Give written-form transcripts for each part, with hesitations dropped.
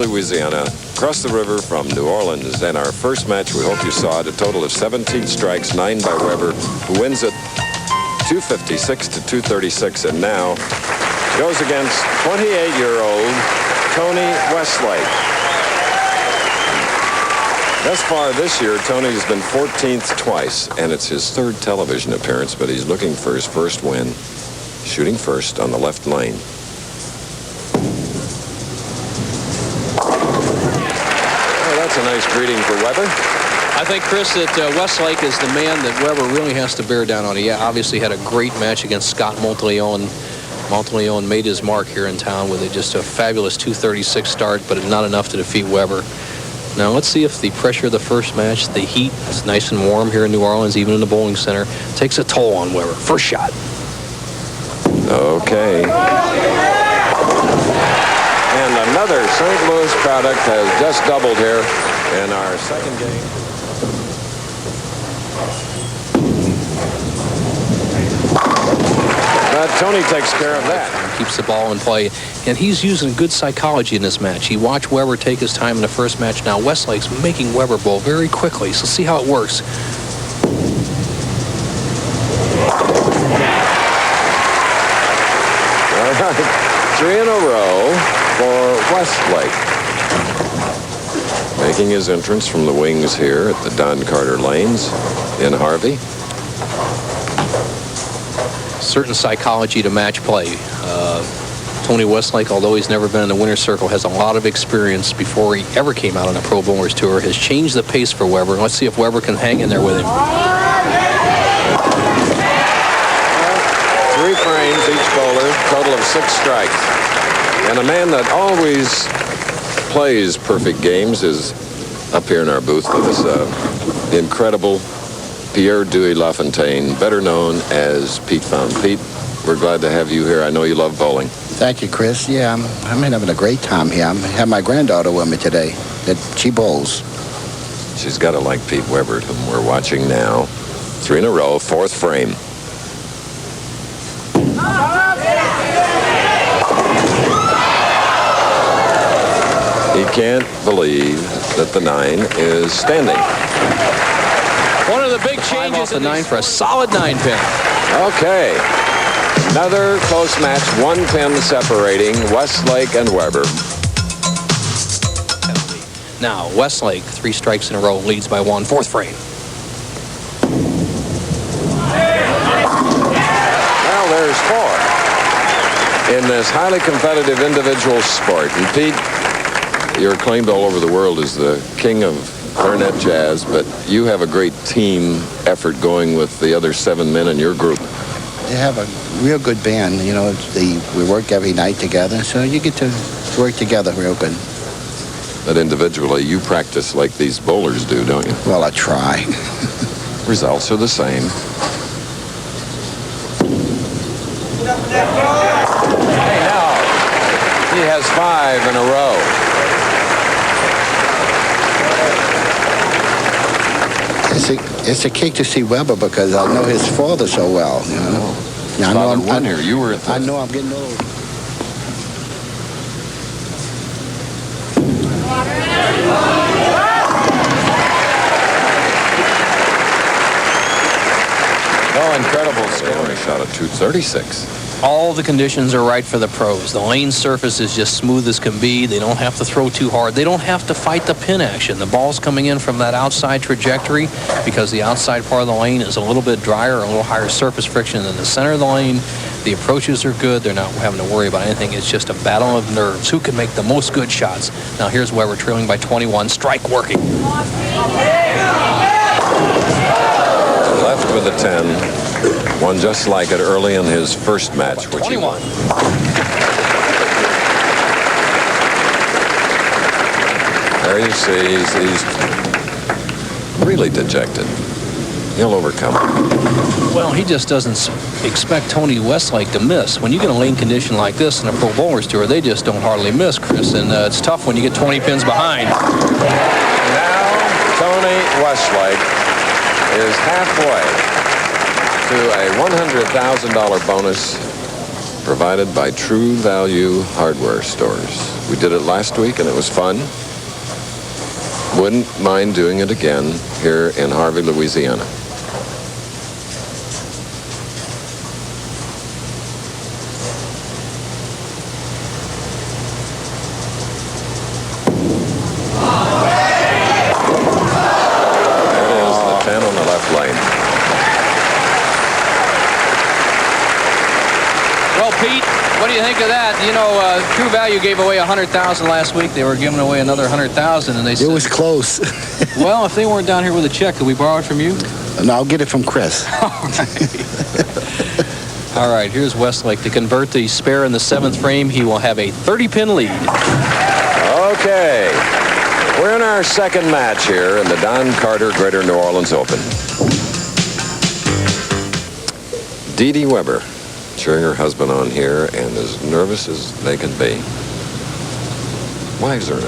Louisiana, across the river from New Orleans. And our first match, we hope you saw it, a total of 17 strikes, 9 by Weber, who wins it 256 to 236. And now goes against 28-year-old Tony Westlake. Thus far this year, Tony's been 14th twice, and it's his third television appearance, but he's looking for his first win, shooting first on the left lane. That's a nice greeting for Weber. I think, Chris, that Westlake is the man that Weber really has to bear down on. He obviously had a great match against Scott Monteleone. Monteleone made his mark here in town with just a fabulous 236 start, but not enough to defeat Weber. Now let's see if the pressure of the first match, the heat, it's nice and warm here in New Orleans, even in the bowling center, takes a toll on Weber. First shot. Okay. And another St. Louis product has just doubled here in our second game. But Tony takes care of that. Keeps the ball in play. And he's using good psychology in this match. He watched Weber take his time in the first match. Now Westlake's making Weber bowl very quickly. So see how it works. All right. 3 in a row for Westlake. Making his entrance from the wings here at the Don Carter Lanes in Harvey. Certain psychology to match play. Tony Westlake, although he's never been in the winner's circle, has a lot of experience before he ever came out on a Pro Bowlers Tour, has changed the pace for Weber. Let's see if Weber can hang in there with him. 3 frames each bowler, total of 6 strikes. And a man that always plays perfect games is up here in our booth with us, the incredible Pierre Dewey LaFontaine, better known as Pete Found. Pete, we're glad to have you here. I know you love bowling. Thank you, Chris. Yeah, I'm having a great time here. I have my granddaughter with me today. That she bowls. She's got to like Pete Weber, whom we're watching now. 3 in a row, 4th frame. He can't believe that the 9 is standing. One of the big changes off the 9 for a solid 9-pin. Okay. Another close match, 1 pin separating Westlake and Weber. Now, Westlake, 3 strikes in a row, leads by 1, 4th frame. Well, there's 4 in this highly competitive individual sport. And Pete, you're acclaimed all over the world as the king of clarinet jazz, but you have a great team effort going with the other 7 men in your group. They have a real good band. You know, we work every night together, so you get to work together real good. But individually, you practice like these bowlers do, don't you? Well, I try. Results are the same. Hey, now, he has 5 in a row. It's a kick to see Weber because I know his father so well. You know. Yeah, I know I'm here. You were at the... I know I'm getting old. Oh, incredible scoring. Shot at 236. All the conditions are right for the pros. The lane surface is just smooth as can be. They don't have to throw too hard. They don't have to fight the pin action. The ball's coming in from that outside trajectory because the outside part of the lane is a little bit drier, a little higher surface friction than the center of the lane. The approaches are good. They're not having to worry about anything. It's just a battle of nerves. Who can make the most good shots? Now here's Weber trailing by 21. Strike working. Left with a 10. One just like it early in his first match, which 21. he won. There you see, he's really dejected. He'll overcome it. Well, he just doesn't expect Tony Westlake to miss. When you get a lane condition like this in a Pro Bowlers Tour, they just don't hardly miss, Chris. And it's tough when you get 20 pins behind. Now, Tony Westlake is halfway to a $100,000 bonus provided by True Value Hardware Stores. We did it last week and it was fun. Wouldn't mind doing it again here in Harvey, Louisiana. Well, Pete, what do you think of that? You know, True Value gave away $100,000 last week. They were giving away another $100,000, and they said it was close. Well, if they weren't down here with a check, could we borrow it from you? No, I'll get it from Chris. All right, here's Westlake to convert the spare in the 7th frame. He will have a 30-pin lead. Okay, we're in our second match here in the Don Carter Greater New Orleans Open. Dee Dee Weber, cheering her husband on here, and as nervous as they can be. Wives are in.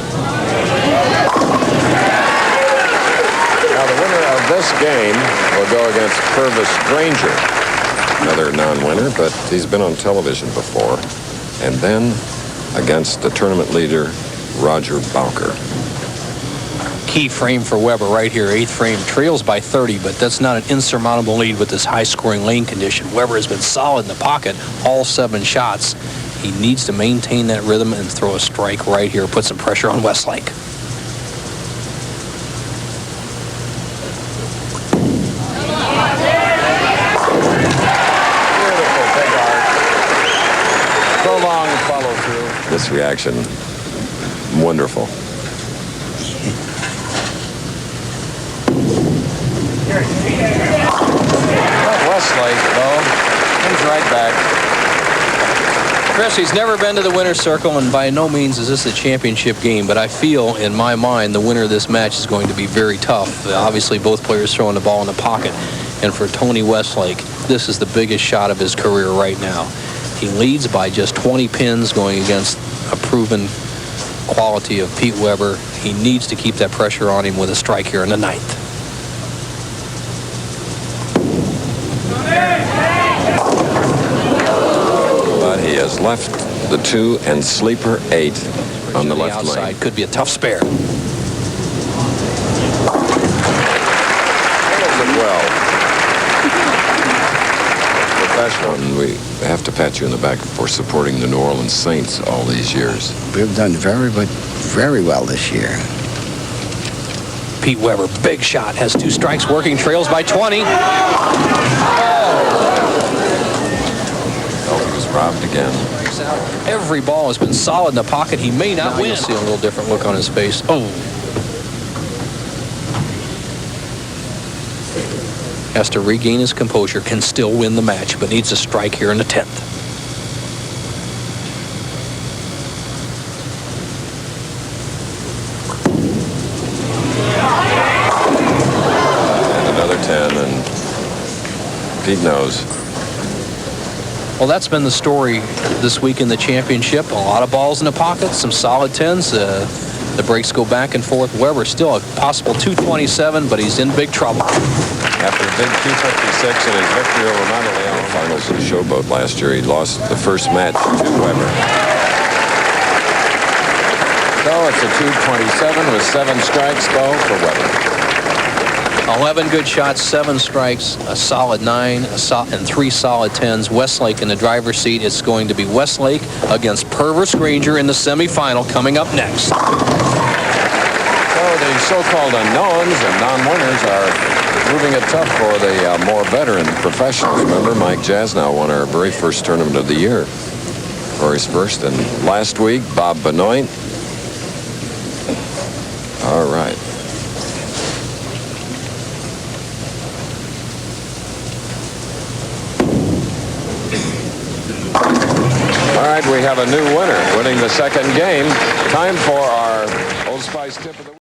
Now the winner of this game will go against Purvis Granger, another non-winner, but he's been on television before, and then against the tournament leader, Roger Bowker. Key frame for Weber right here. 8th frame, trails by 30, but that's not an insurmountable lead with this high-scoring lane condition. Weber has been solid in the pocket all 7 shots. He needs to maintain that rhythm and throw a strike right here, put some pressure on Westlake. Beautiful big arc. Prolonged follow through. This reaction, wonderful. Westlake, though, comes right back. Chris, he's never been to the winner's circle, and by no means is this a championship game, but I feel, in my mind, the winner of this match is going to be very tough. Obviously, both players throwing the ball in the pocket, and for Tony Westlake, this is the biggest shot of his career right now. He leads by just 20 pins going against a proven quality of Pete Weber. He needs to keep that pressure on him with a strike here in the 9th. He has left the 2 and sleeper 8 on the left outside lane. Could be a tough spare. Well, professional, and we have to pat you in the back for supporting the New Orleans Saints all these years. We've done very well this year. Pete Weber, big shot, has 2 strikes working, trails by 20. Robbed again. Every ball has been solid in the pocket. He may not win. You'll see a little different look on his face. Oh. Has to regain his composure, can still win the match, but needs a strike here in the 10th. And another 10, and Pete knows. Well, that's been the story this week in the championship. A lot of balls in the pocket, some solid 10s. The breaks go back and forth. Weber still a possible 227, but he's in big trouble. After a big 256 in his victory over Monterey finals of the Showboat last year, he lost the first match to Weber. So it's a 227 with 7 strikes, though, for Weber. 11 good shots, 7 strikes, a solid 9, and 3 solid 10s. Westlake in the driver's seat. It's going to be Westlake against Purvis Granger in the semifinal coming up next. So the so-called unknowns and non-winners are moving it tough for the more veteran professionals. Remember, Mike Jasnow won our very first tournament of the year for his first. And last week, Bob Benoit. All right. All right, we have a new winner winning the second game. Time for our Old Spice tip of the week.